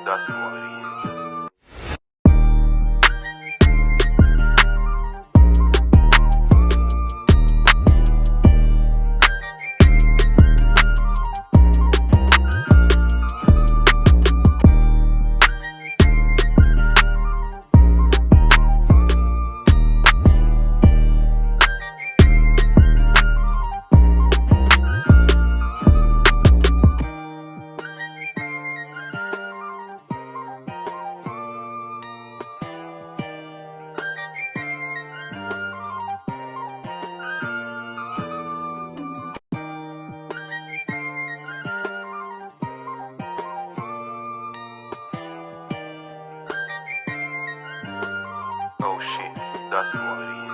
That's what it is. Oh shit, that's what it is.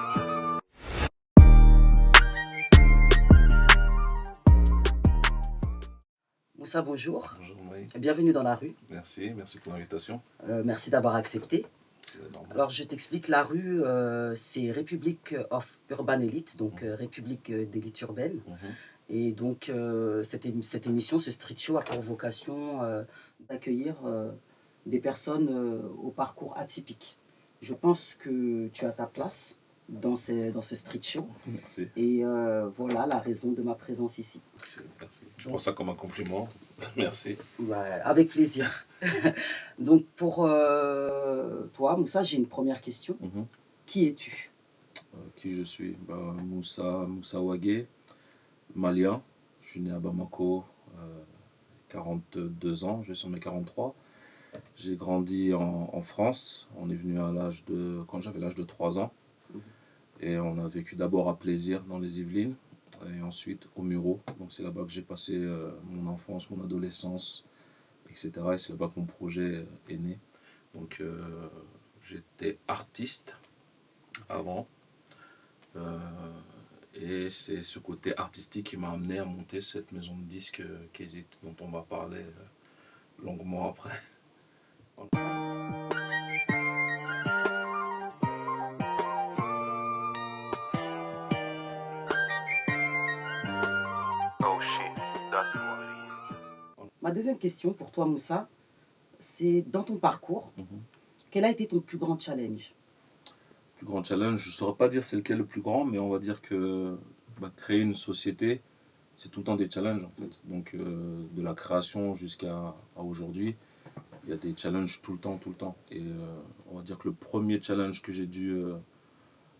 Moussa, bonjour. Bonjour Maï. Bienvenue dans la rue. Merci pour l'invitation. Merci d'avoir accepté. C'est normal. Alors, je t'explique, la rue, c'est Republic of Urban Elite, donc République d'élite urbaine. Et donc, cette émission, ce street show, a pour vocation d'accueillir des personnes au parcours atypique. Je pense que tu as ta place dans ce street show. Merci. Et voilà la raison de ma présence ici. Merci. Je prends ça comme un compliment. Merci. Ouais, avec plaisir. Donc, pour toi, Moussa, j'ai une première question. Qui es-tu? Qui je suis? Moussa Wagué, malien. Je suis né à Bamako, 42 ans, je vais sur mes 43. J'ai grandi en France. On est venu quand j'avais l'âge de 3 ans. Et on a vécu d'abord à Plaisir dans les Yvelines. Et ensuite au Muro. Donc c'est là-bas que j'ai passé mon enfance, mon adolescence, etc. Et c'est là-bas que mon projet est né. Donc j'étais artiste avant. Et c'est ce côté artistique qui m'a amené à monter cette maison de disques Kézit, dont on va parler longuement après. Oh shit, that's what it is. Ma deuxième question pour toi, Moussa, c'est dans ton parcours, quel a été ton plus grand challenge? Plus grand challenge, je ne saurais pas dire c'est lequel le plus grand, mais on va dire que créer une société, c'est tout le temps des challenges en fait. Donc de la création jusqu'à aujourd'hui, il y a des challenges tout le temps. Et on va dire que le premier challenge que j'ai dû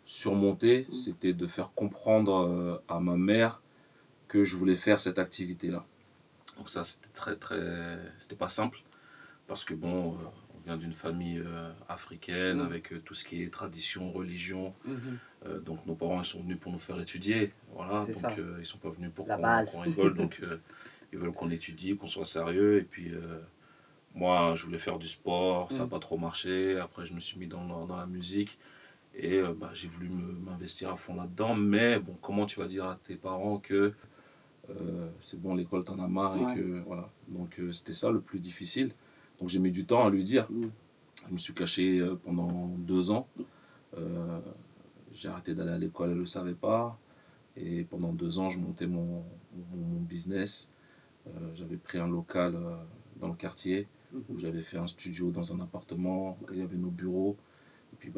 surmonter, c'était de faire comprendre à ma mère que je voulais faire cette activité-là. Donc ça, c'était pas simple, parce que on vient d'une famille africaine, avec tout ce qui est tradition, religion. Donc nos parents, ils sont venus pour nous faire étudier. Voilà, C'est donc ça. ils sont pas venus pour La qu'on base. rigole. Donc ils veulent qu'on étudie, qu'on soit sérieux. Et puis moi, je voulais faire du sport, ça n'a pas trop marché. Après, je me suis mis dans la musique. Et j'ai voulu m'investir à fond là-dedans. Mais bon, comment tu vas dire à tes parents que c'est bon, l'école t'en a marre, et que voilà. Donc c'était ça le plus difficile. Donc j'ai mis du temps à lui dire. Je me suis caché pendant 2 ans. J'ai arrêté d'aller à l'école, elle ne le savait pas. Et pendant 2 ans, je montais mon business. J'avais pris un local dans le quartier, où j'avais fait un studio dans un appartement. Il y avait nos bureaux. Et puis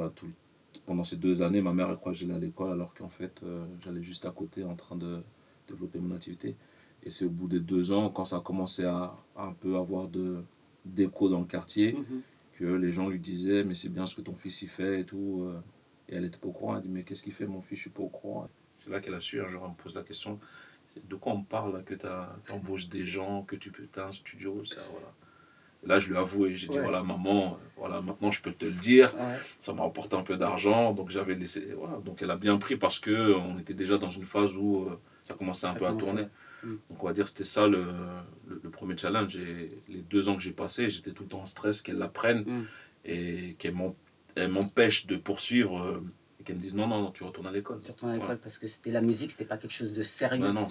pendant ces 2 années, ma mère elle croyait que j'allais à l'école, alors qu'en fait, j'allais juste à côté en train de développer mon activité. Et c'est au bout des 2 ans, quand ça a commencé à un peu avoir d'écho dans le quartier, que les gens lui disaient « mais c'est bien ce que ton fils y fait » et tout. Et elle n'était pas au courant. Elle dit « mais qu'est-ce qu'il fait mon fils, je suis pas au courant ». C'est là qu'elle a su, un jour elle me pose la question « de quoi on parle, que tu embauches des gens, que tu as un studio ça, voilà. » Et là je lui ai avoué, j'ai dit « voilà maman, voilà, maintenant je peux te le dire, ça m'a rapporté un peu d'argent ». Donc j'avais laissé, voilà. Donc elle a bien pris, parce qu'on était déjà dans une phase où ça commençait un peu à tourner. Donc on va dire que c'était ça le premier challenge. Et les 2 ans que j'ai passés, j'étais tout le temps en stress qu'elle l'apprenne et qu'elle m'empêche de poursuivre, et qu'elle me dise non, tu retournes à l'école. Tu retournes à l'école parce que la musique, c'était pas quelque chose de sérieux. Non,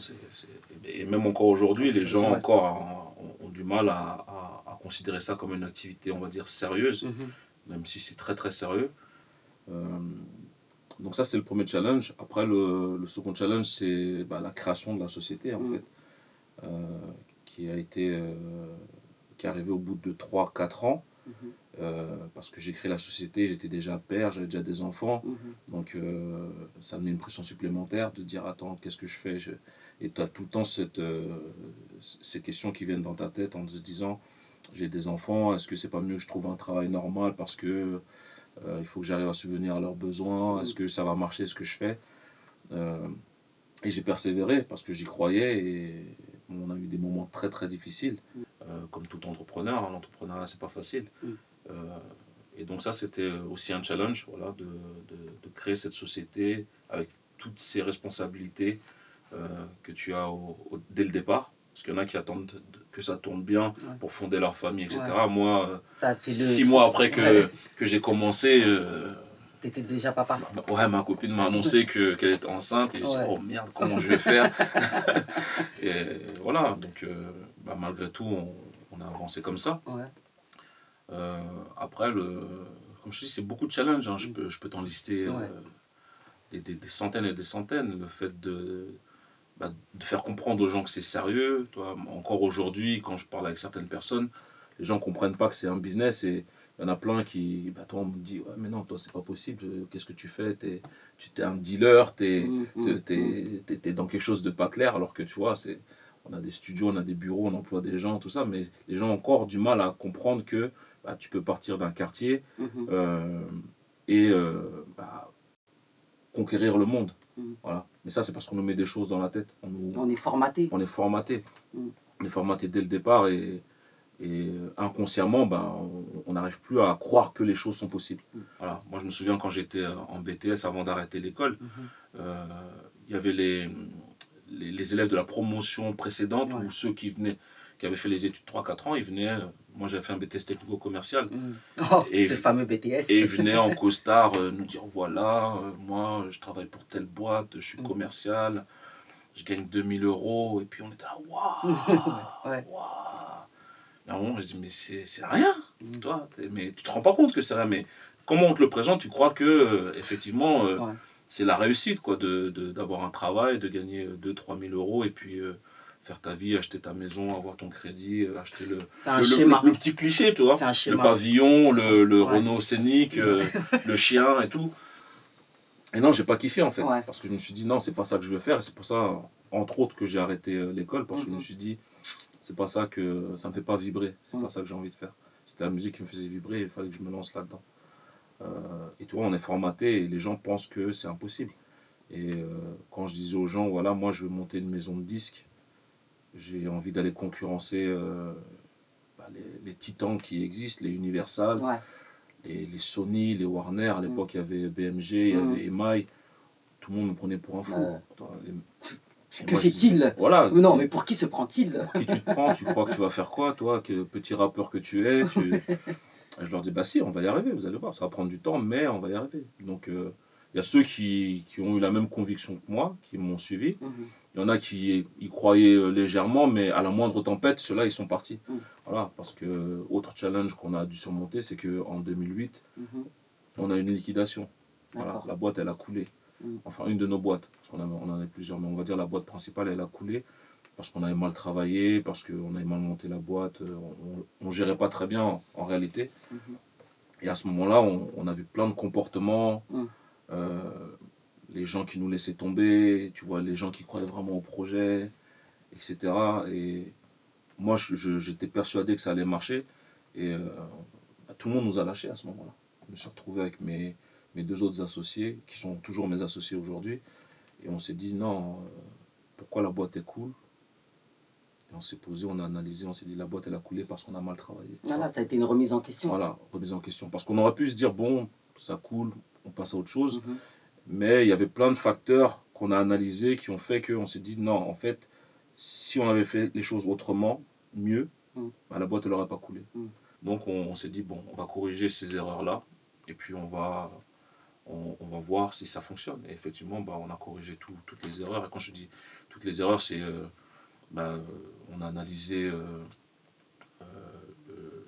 et même encore aujourd'hui, les gens encore ont du mal à considérer ça comme une activité, on va dire, sérieuse, même si c'est très très sérieux. Donc ça, c'est le premier challenge. Après, le second challenge, c'est la création de la société, en fait, qui qui est arrivé au bout de 3-4 ans. Mhm. Parce que j'ai créé la société, j'étais déjà père, j'avais déjà des enfants. Mhm. Donc ça me met une pression supplémentaire de dire attends, qu'est-ce que je fais Et tu as tout le temps ces questions qui viennent dans ta tête en se disant j'ai des enfants, est-ce que c'est pas mieux que je trouve un travail normal parce que il faut que j'arrive à subvenir à leurs besoins, est-ce que ça va marcher ce que je fais Et j'ai persévéré parce que j'y croyais et on a eu des moments très très difficiles. Comme tout entrepreneur, hein, l'entrepreneuriat c'est pas facile. Euh, et donc ça c'était aussi un challenge voilà, de créer cette société avec toutes ces responsabilités que tu as dès le départ. Parce qu'il y en a qui attendent que ça tourne bien pour fonder leur famille, etc. Ouais. Moi, Fait 6 mois après que j'ai commencé, t'étais déjà papa. ma copine m'a annoncé qu'elle était enceinte et je dis oh merde, comment je vais faire Et voilà, donc malgré tout, on a avancé comme ça. Ouais. Après, comme je dis, c'est beaucoup de challenges. Hein. Je peux t'en lister des centaines et des centaines. Le fait de faire comprendre aux gens que c'est sérieux. Toi, encore aujourd'hui, quand je parle avec certaines personnes, les gens ne comprennent pas que c'est un business et il y en a plein qui, toi, on me dit ouais, mais non, toi, c'est pas possible. Qu'est-ce que tu fais tu es un dealer, t'es dans quelque chose de pas clair. Alors que tu vois, on a des studios, on a des bureaux, on emploie des gens, tout ça, mais les gens ont encore du mal à comprendre que tu peux partir d'un quartier et conquérir le monde. Voilà. Mais ça, c'est parce qu'on nous met des choses dans la tête. On est formaté. On est formaté. On est formaté dès le départ et inconsciemment, on n'arrive plus à croire que les choses sont possibles. Voilà. Moi, je me souviens quand j'étais en BTS, avant d'arrêter l'école, il y avait les élèves de la promotion précédente ou ceux qui avaient fait les études 3-4 ans, ils venaient. Moi, j'avais fait un BTS technico-commercial. Ce fameux BTS. Et ils venaient en costard nous dire voilà, moi, je travaille pour telle boîte, je suis commercial, je gagne 2000 €. Et puis on était là, waouh, waouh. Et à un moment, je dis mais c'est rien, toi. Mais tu te rends pas compte que c'est rien. Mais comment on te le présente, tu crois que effectivement, c'est la réussite quoi, d'avoir un travail, de gagner 2-3 000 € et puis faire ta vie, acheter ta maison, avoir ton crédit, acheter le petit cliché, tu vois, le pavillon, le Renault Scénic, le chien et tout. Et non, j'ai pas kiffé en fait, parce que je me suis dit non, c'est pas ça que je veux faire. Et c'est pour ça, entre autres, que j'ai arrêté l'école, parce que je me suis dit, c'est pas ça que ça me fait pas vibrer, c'est pas ça que j'ai envie de faire. C'était la musique qui me faisait vibrer, et il fallait que je me lance là-dedans. Et tu vois, on est formaté et les gens pensent que c'est impossible. Et quand je disais aux gens, voilà, moi je veux monter une maison de disques, j'ai envie d'aller concurrencer les titans qui existent, les Universal, les Sony, les Warner. À l'époque, il y avait BMG, il y avait EMI. Tout le monde me prenait pour un fou. Que fait-il? Voilà. Non, mais pour qui se prend-il? Pour qui tu te prends? Tu crois que tu vas faire quoi, toi, petit rappeur que tu es Je leur dis, bah si, on va y arriver, vous allez voir. Ça va prendre du temps, mais on va y arriver. Donc, il y a ceux qui ont eu la même conviction que moi, qui m'ont suivi. Il y en a qui y croyaient légèrement, mais à la moindre tempête, ceux-là, ils sont partis. Voilà, parce que autre challenge qu'on a dû surmonter, c'est qu'en 2008, on a une liquidation. Voilà, la boîte, elle a coulé. Enfin, une de nos boîtes, parce qu'on en a plusieurs, mais on va dire la boîte principale, elle a coulé parce qu'on avait mal travaillé, parce qu'on avait mal monté la boîte, on ne gérait pas très bien en réalité. Et à ce moment-là, on a vu plein de comportements, les gens qui nous laissaient tomber, tu vois, les gens qui croyaient vraiment au projet, etc. Et moi, j'étais persuadé que ça allait marcher, et tout le monde nous a lâchés à ce moment-là. Je me suis retrouvé avec mes 2 autres associés, qui sont toujours mes associés aujourd'hui, et on s'est dit non, pourquoi la boîte est cool? Et on s'est posé, on a analysé, on s'est dit la boîte elle a coulé parce qu'on a mal travaillé. Voilà, ça a été une remise en question. Voilà, remise en question. Parce qu'on aurait pu se dire bon, ça coule, on passe à autre chose, mais il y avait plein de facteurs qu'on a analysés qui ont fait qu'on s'est dit non, en fait, si on avait fait les choses autrement, mieux, la boîte elle n'aurait pas coulé. Donc on s'est dit bon, on va corriger ces erreurs-là, et puis on va voir si ça fonctionne. Et effectivement, on a corrigé toutes les erreurs. Et quand je dis toutes les erreurs, c'est on a analysé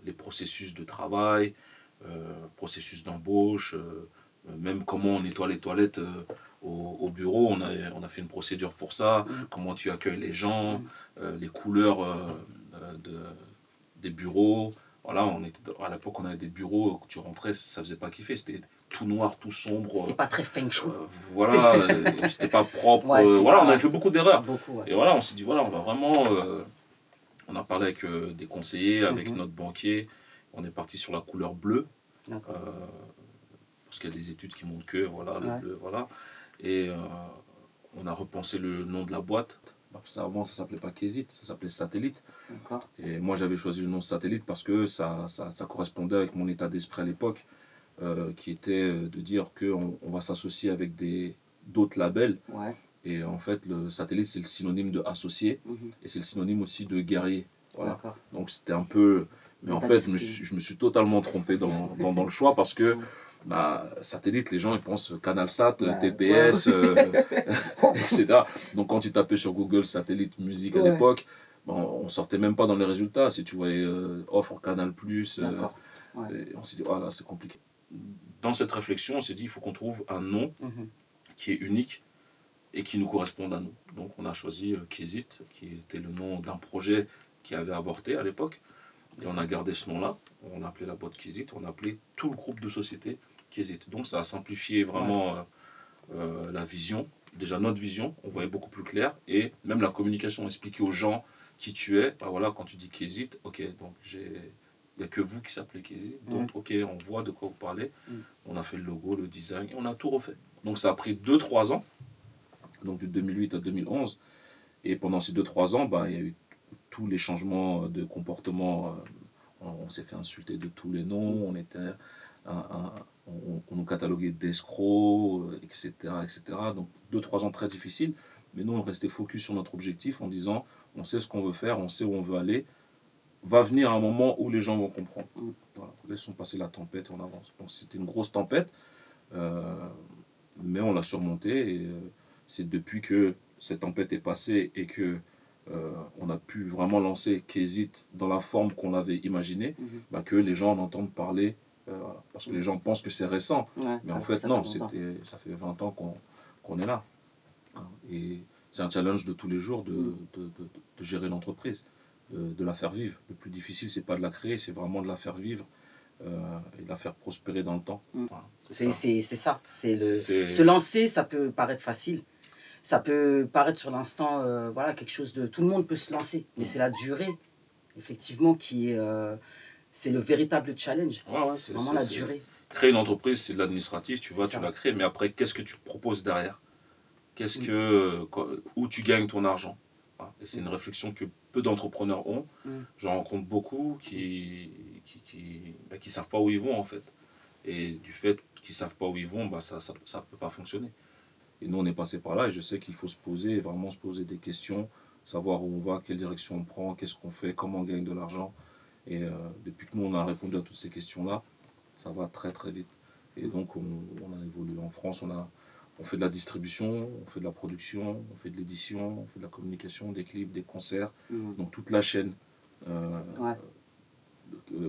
les processus de travail, processus d'embauche, même comment on nettoie les toilettes au bureau. On a fait une procédure pour ça, comment tu accueilles les gens, les couleurs des bureaux. Voilà, à l'époque, on avait des bureaux où tu rentrais, ça faisait pas kiffer. C'était tout noir, tout sombre. C'était pas très feng shui. Voilà, c'était pas propre. Ouais, c'était voilà, pas- on avait fait beaucoup d'erreurs. Beaucoup, ouais. Et voilà, on s'est dit, voilà, on va vraiment. On a parlé avec des conseillers, avec Mhm. notre banquier. On est parti sur la couleur bleue. D'accord. Parce qu'il y a des études qui montrent que, voilà, le Ouais. bleu, voilà. Et on a repensé le nom de la boîte. Avant, ça s'appelait pas Kézit, ça s'appelait Satellite. D'accord. Et moi, j'avais choisi le nom Satellite parce que ça correspondait avec mon état d'esprit à l'époque, qui était de dire qu'on va s'associer avec d'autres labels. Ouais. Et en fait, le Satellite, c'est le synonyme de associé, Mhm. et c'est le synonyme aussi de guerrier. Voilà. D'accord. Donc c'était un peu... Mais en L'état fait, d'esprit. je me suis totalement trompé dans le choix parce que Satellite, les gens ils pensent CanalSat, Bah, TPS, etc. Donc quand tu tapais sur Google Satellite musique à Ouais. l'époque, on sortait même pas dans les résultats. Si tu voyais offre Canal+, D'accord. Ouais. et on s'est dit, voilà, c'est compliqué. Dans cette réflexion, on s'est dit, il faut qu'on trouve un nom Mhm. qui est unique et qui nous corresponde à nous. Donc on a choisi Kézit, qui était le nom d'un projet qui avait avorté à l'époque. Et on a gardé ce nom-là. On a appelé la boîte Kézit. On a appelé tout le groupe de sociétés Kézit. Donc ça a simplifié vraiment la vision. Déjà notre vision, on voyait beaucoup plus clair. Et même la communication, expliquer aux gens qui tu es. Bah voilà, quand tu dis Kézit, ok, donc il n'y a que vous qui s'appelez Kézit. Donc ok, on voit de quoi vous parlez. On a fait le logo, le design, et on a tout refait. Donc ça a pris 2-3 ans. Donc de 2008 à 2011. Et pendant ces 2-3 ans, il y a eu tous les changements de comportement. On s'est fait insulter de tous les noms, on nous cataloguait d'escrocs, etc., etc. Donc 2-3 ans très difficiles, mais nous on restait focus sur notre objectif en disant on sait ce qu'on veut faire, on sait où on veut aller. Va venir un moment où les gens vont comprendre. Voilà. Laissons passer la tempête et on avance. Donc c'était une grosse tempête, mais on l'a surmontée et c'est depuis que cette tempête est passée et que on a pu vraiment lancer Kézit dans la forme qu'on l'avait imaginé, que les gens en entendent parler, voilà. Parce que les gens pensent que c'est récent, Ouais. mais en Alors fait que non, ça fait longtemps. ça fait 20 ans qu'on est là. Hein. Et c'est un challenge de tous les jours de gérer l'entreprise, de la faire vivre. Le plus difficile, c'est pas de la créer, c'est vraiment de la faire vivre et de la faire prospérer dans le temps. Voilà, C'est ça. C'est- Se lancer, ça peut paraître facile. Ça peut paraître sur l'instant, voilà, quelque chose de... Tout le monde peut se lancer, mais c'est la durée, effectivement, qui est... c'est le véritable challenge. Ouais, ouais, C'est vraiment la durée. Créer une entreprise, c'est de l'administratif, tu vois, C'est tu ça. la crées, mais après, qu'est-ce que tu proposes derrière? Où tu gagnes ton argent? Voilà. Et c'est une réflexion que peu d'entrepreneurs ont. J'en rencontre beaucoup qui savent pas où ils vont, en fait. Et du fait qu'ils savent pas où ils vont, ça peut pas fonctionner. Et nous, on est passé par là, et je sais qu'il faut se poser, vraiment se poser des questions, savoir où on va, quelle direction on prend, qu'est-ce qu'on fait, comment on gagne de l'argent. Et depuis que nous, on a répondu à toutes ces questions-là, ça va très très vite. Et donc, on a évolué en France, on fait de la distribution, on fait de la production, on fait de l'édition, on fait de la communication, des clips, des concerts. Donc, toute la chaîne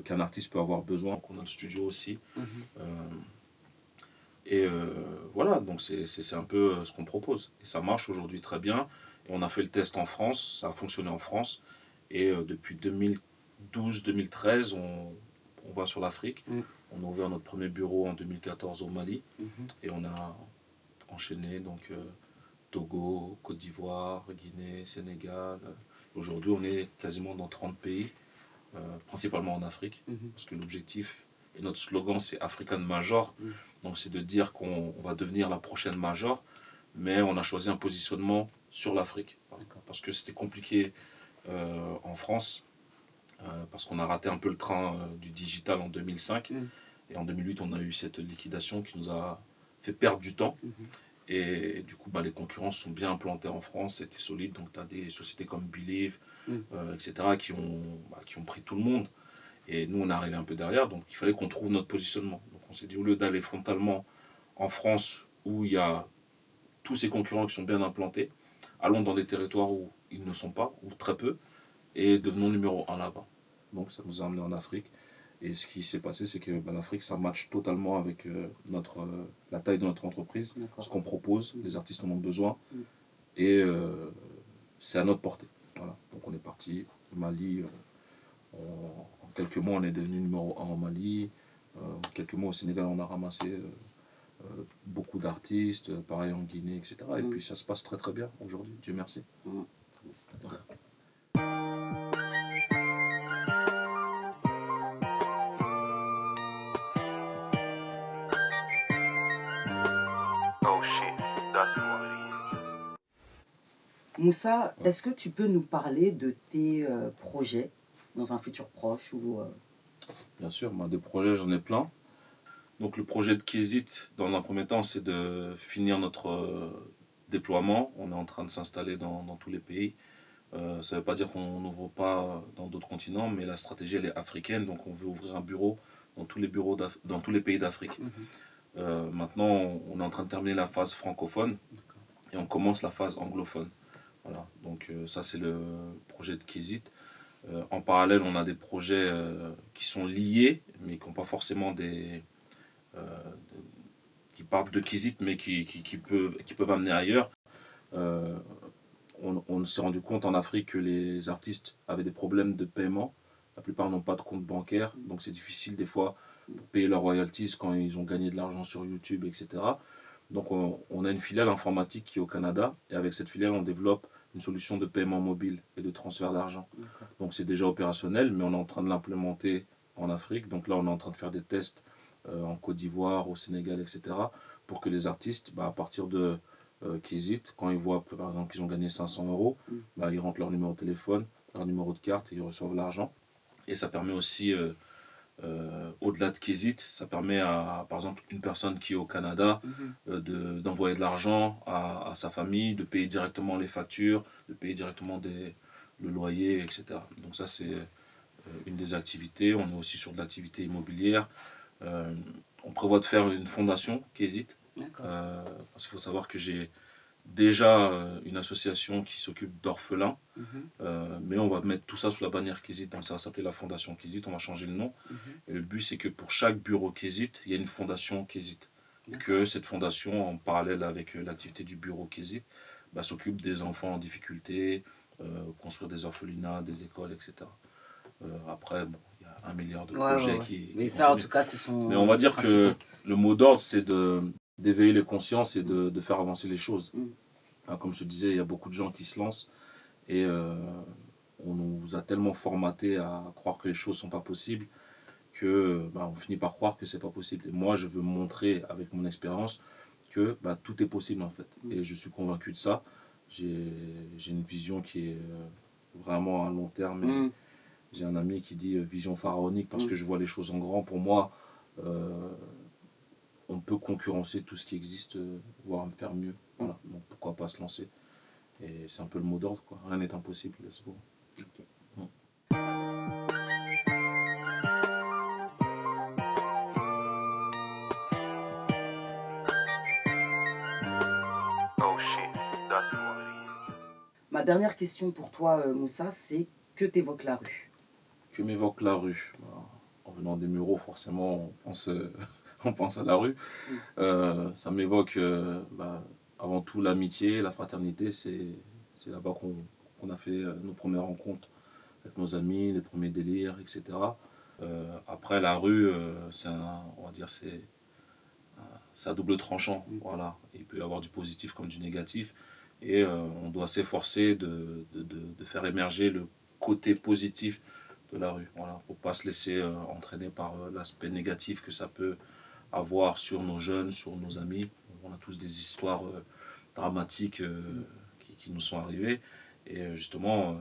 qu'un artiste peut avoir besoin. On a le studio aussi. Voilà, donc c'est un peu ce qu'on propose. Et ça marche aujourd'hui très bien. Et on a fait le test en France, ça a fonctionné en France. Et depuis 2012-2013, on va sur l'Afrique. On a ouvert notre premier bureau en 2014 au Mali. Et on a enchaîné donc Togo, Côte d'Ivoire, Guinée, Sénégal. Aujourd'hui, on est quasiment dans 30 pays, principalement en Afrique. Parce que l'objectif et notre slogan, c'est African Major. Donc c'est de dire qu'on va devenir la prochaine major, mais on a choisi un positionnement sur l'Afrique. Parce que c'était compliqué en France, parce qu'on a raté un peu le train du digital en 2005. Et en 2008, on a eu cette liquidation qui nous a fait perdre du temps. Et du coup, les concurrents sont bien implantés en France, c'était solide. Donc tu as des sociétés comme Believe, etc., qui ont pris tout le monde. Et nous, on est arrivé un peu derrière, donc il fallait qu'on trouve notre positionnement. Donc on s'est dit, au lieu d'aller frontalement en France, où il y a tous ces concurrents qui sont bien implantés, allons dans des territoires où ils ne sont pas, ou très peu, et devenons numéro 1 là-bas. Donc ça nous a amené en Afrique. Et ce qui s'est passé, c'est que l'Afrique, ça matche totalement avec la taille de notre entreprise, ce qu'on propose, les artistes en ont besoin, et c'est à notre portée. Voilà. Donc on est parti, Mali... En quelques mois, on est devenu numéro 1 en Mali. En quelques mois, au Sénégal, on a ramassé beaucoup d'artistes, pareil en Guinée, etc. Et puis ça se passe très très bien aujourd'hui, Dieu merci. C'est très bien. Oh shit, that's what it is. Moussa, est-ce que tu peux nous parler de tes projets dans un futur proche ou Bien sûr, moi, des projets, j'en ai plein. Donc le projet de Kézit, dans un premier temps, c'est de finir notre déploiement. On est en train de s'installer dans tous les pays. Ça ne veut pas dire qu'on n'ouvre pas dans d'autres continents, mais la stratégie, elle est africaine. Donc on veut ouvrir un bureau dans tous les pays d'Afrique. Maintenant, on est en train de terminer la phase francophone et on commence la phase anglophone. Voilà. Donc ça, c'est le projet de Kézit. En parallèle, on a des projets qui sont liés, mais qui n'ont pas forcément qui partent de Kézit, mais qui peuvent amener ailleurs. On s'est rendu compte en Afrique que les artistes avaient des problèmes de paiement. La plupart n'ont pas de compte bancaire, donc c'est difficile des fois pour payer leurs royalties quand ils ont gagné de l'argent sur YouTube, etc. Donc on a une filiale informatique qui est au Canada, et avec cette filiale, on développe une solution de paiement mobile et de transfert d'argent. Donc c'est déjà opérationnel, mais on est en train de l'implémenter en Afrique. Donc là, on est en train de faire des tests en Côte d'Ivoire, au Sénégal, etc. pour que les artistes, à partir de qui hésitent, quand ils voient par exemple qu'ils ont gagné 500 euros, ils rentrent leur numéro de téléphone, leur numéro de carte et ils reçoivent l'argent. Et ça permet aussi, au-delà de Kézit, ça permet à, par exemple, une personne qui est au Canada d'envoyer de l'argent à sa famille, de payer directement les factures, de payer directement le loyer, etc. Donc ça, c'est une des activités. On est aussi sur de l'activité immobilière. On prévoit de faire une fondation Kézit. Parce qu'il faut savoir que j'ai déjà une association qui s'occupe d'orphelins, mais on va mettre tout ça sous la bannière Kézit, donc ça va s'appeler la fondation Kézit, on va changer le nom. Et le but, c'est que pour chaque bureau Kézit, il y a une fondation Kézit. Que cette fondation, en parallèle avec l'activité du bureau Kézit, s'occupe des enfants en difficulté, construire des orphelinats, des écoles, etc. Après, bon, il y a 1 milliard de projets qui mais ça, continuent. en tout cas, c'est son. Mais on va dire que le mot d'ordre, c'est d'éveiller les consciences et de faire avancer les choses. Comme je te disais, il y a beaucoup de gens qui se lancent et on nous a tellement formaté à croire que les choses ne sont pas possibles que on finit par croire que c'est pas possible. Et moi, je veux montrer avec mon expérience que tout est possible en fait. Et je suis convaincu de ça. J'ai une vision qui est vraiment à long terme. Et j'ai un ami qui dit vision pharaonique parce que je vois les choses en grand. Pour moi, on peut concurrencer tout ce qui existe, voire faire mieux. Voilà. Donc pourquoi pas se lancer. Et c'est un peu le mot d'ordre, quoi. Rien n'est impossible, let's go. Oh shit, that's what it is. Ma dernière question pour toi, Moussa, c'est que t'évoque la rue? Que m'évoque la rue? En venant des Mureaux, forcément, on pense à la rue. Ça m'évoque avant tout l'amitié, la fraternité. C'est là-bas qu'on a fait nos premières rencontres avec nos amis, les premiers délires, etc. Après, la rue, on va dire, c'est à double tranchant. Voilà. Il peut y avoir du positif comme du négatif. Et on doit s'efforcer de faire émerger le côté positif de la rue. Voilà. Pour ne pas se laisser entraîner par l'aspect négatif que ça peut avoir sur nos jeunes, sur nos amis. On a tous des histoires dramatiques qui nous sont arrivées. Et justement,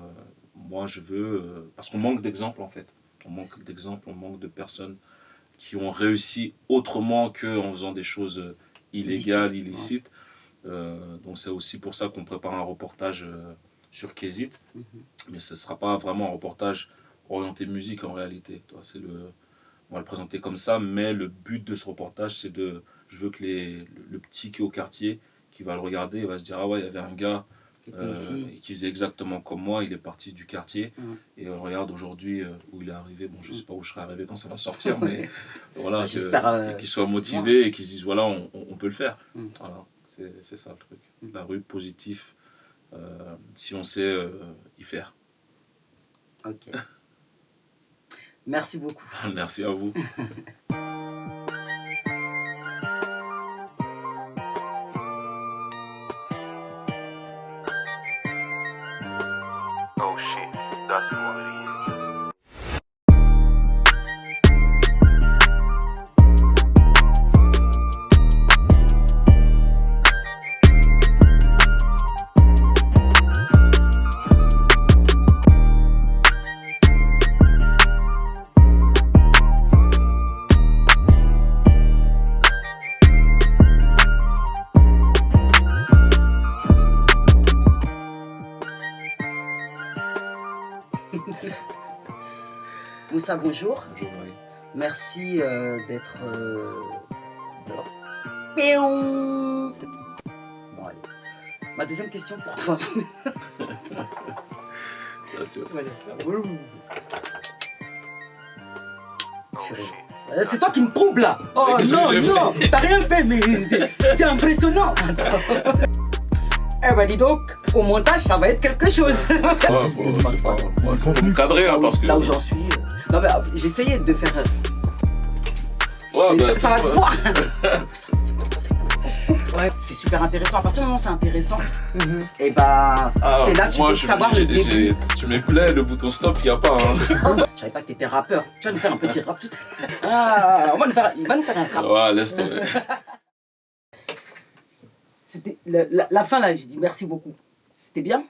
moi je veux... parce qu'on manque d'exemples en fait. On manque d'exemples, on manque de personnes qui ont réussi autrement qu'en faisant des choses illégales, illicites. Donc c'est aussi pour ça qu'on prépare un reportage sur Kézit. Mais ce ne sera pas vraiment un reportage orienté musique en réalité. On va le présenter comme ça, mais le but de ce reportage, c'est je veux que le petit qui est au quartier, qui va le regarder, il va se dire, ah ouais, il y avait un gars qui faisait exactement comme moi, il est parti du quartier, et regarde aujourd'hui où il est arrivé. Bon, je ne sais pas où je serai arrivé quand ça va sortir, mais voilà, qu'il soit motivé et qu'il se dise, voilà, on peut le faire. Voilà, c'est ça le truc. La rue, positif, si on sait y faire. Ok. Merci beaucoup. Merci à vous. Oh shit, that's quality. Moussa, bonjour. Bonjour Marie. Merci d'être là. Péon. Bon, allez. Ma deuxième question pour toi. Là, tu vois. Voilà. Oh Purée. shit. C'est toi qui me trouble là. Oh Qu'est-ce non, que j'ai non, t'as rien fait, mais c'est impressionnant. Eh ben dis donc, au montage, ça va être quelque chose. Ouais, faut me cadrer hein, parce que. Là où j'en suis. Non mais j'essayais de faire. Ouais, Mais bah, ça va se ouais. voir. Ouais, c'est super intéressant. À partir du moment où c'est intéressant, et bah Alors, t'es là, tu moi, peux savoir le début. Tu me plais, le bouton stop, il n'y a pas. Hein. Je savais pas que t'étais rappeur. Tu vas nous faire un petit rap tout à l'heure. Ah, il va nous faire un rap. Ouais, laisse tomber. C'était la fin là, j'ai dit merci beaucoup. C'était bien.